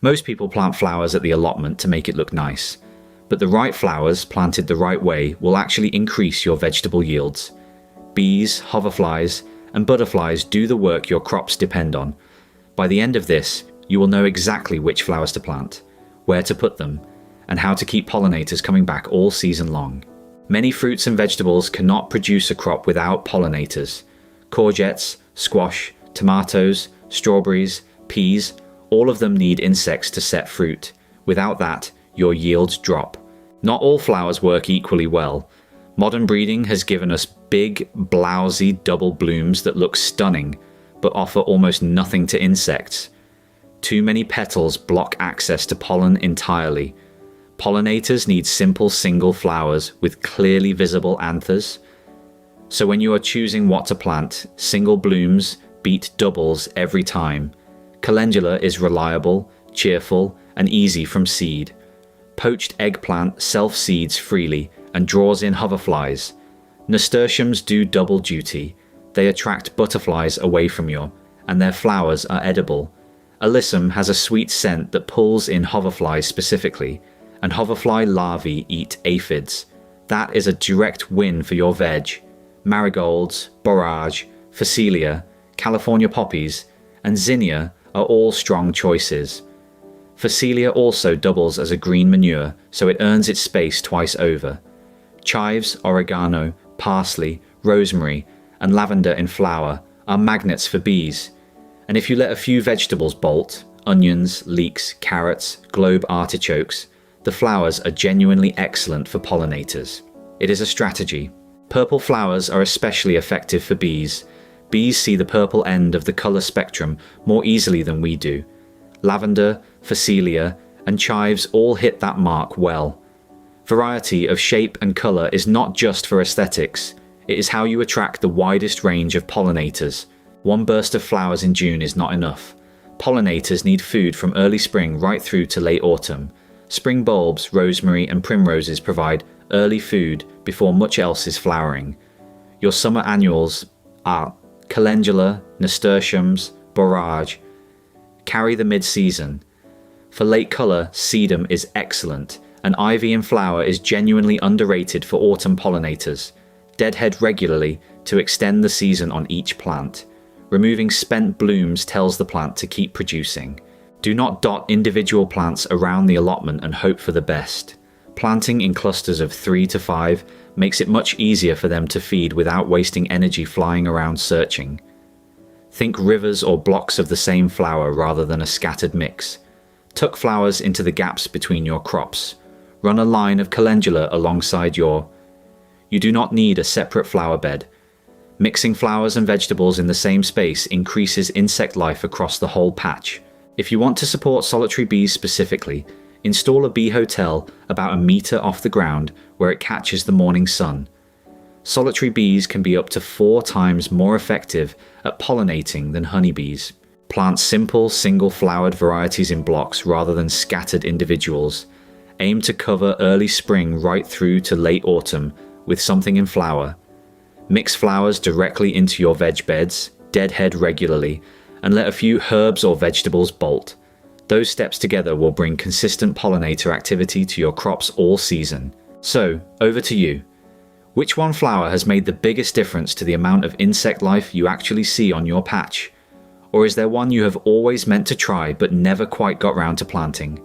Most people plant flowers at the allotment to make it look nice, but the right flowers planted the right way will actually increase your vegetable yields. Bees, hoverflies, and butterflies do the work your crops depend on. By the end of this, you will know exactly which flowers to plant, where to put them, and how to keep pollinators coming back all season long. Many fruits and vegetables cannot produce a crop without pollinators. Courgettes, squash, tomatoes, strawberries, peas, all of them need insects to set fruit. Without that, your yields drop. Not all flowers work equally well. Modern breeding has given us big, blousy double blooms that look stunning, but offer almost nothing to insects. Too many petals block access to pollen entirely. Pollinators need simple single flowers with clearly visible anthers. So when you are choosing what to plant, single blooms beat doubles every time. Calendula is reliable, cheerful, and easy from seed. Poached eggplant self-seeds freely and draws in hoverflies. Nasturtiums do double duty. They attract butterflies away from you, and their flowers are edible. Alyssum has a sweet scent that pulls in hoverflies specifically, and hoverfly larvae eat aphids. That is a direct win for your veg. Marigolds, borage, phacelia, California poppies, and zinnia are all strong choices. Phacelia also doubles as a green manure, so it earns its space twice over. Chives, oregano, parsley, rosemary, and lavender in flower are magnets for bees. And if you let a few vegetables bolt, onions, leeks, carrots, globe artichokes, the flowers are genuinely excellent for pollinators. It is a strategy. Purple flowers are especially effective for bees. Bees see the purple end of the color spectrum more easily than we do. Lavender, phacelia, and chives all hit that mark well. Variety of shape and color is not just for aesthetics. It is how you attract the widest range of pollinators. One burst of flowers in June is not enough. Pollinators need food from early spring right through to late autumn. Spring bulbs, rosemary, and primroses provide early food before much else is flowering. Your summer annuals are calendula, nasturtiums, borage. Carry the mid-season. For late color, sedum is excellent, and ivy in flower is genuinely underrated for autumn pollinators. Deadhead regularly to extend the season on each plant. Removing spent blooms tells the plant to keep producing. Do not dot individual plants around the allotment and hope for the best. Planting in clusters of 3 to 5 makes it much easier for them to feed without wasting energy flying around searching. Think rivers or blocks of the same flower rather than a scattered mix. Tuck flowers into the gaps between your crops. Run a line of calendula alongside your. You do not need a separate flower bed. Mixing flowers and vegetables in the same space increases insect life across the whole patch. If you want to support solitary bees specifically, install a bee hotel about a meter off the ground where it catches the morning sun. Solitary bees can be up to 4 times more effective at pollinating than honeybees. Plant simple, single-flowered varieties in blocks rather than scattered individuals. Aim to cover early spring right through to late autumn with something in flower. Mix flowers directly into your veg beds, deadhead regularly, and let a few herbs or vegetables bolt. Those steps together will bring consistent pollinator activity to your crops all season. So, over to you. Which one flower has made the biggest difference to the amount of insect life you actually see on your patch? Or is there one you have always meant to try but never quite got round to planting?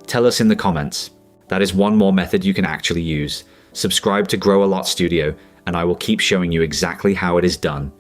Tell us in the comments. That is one more method you can actually use. Subscribe to Grow a Lot Studio and I will keep showing you exactly how it is done.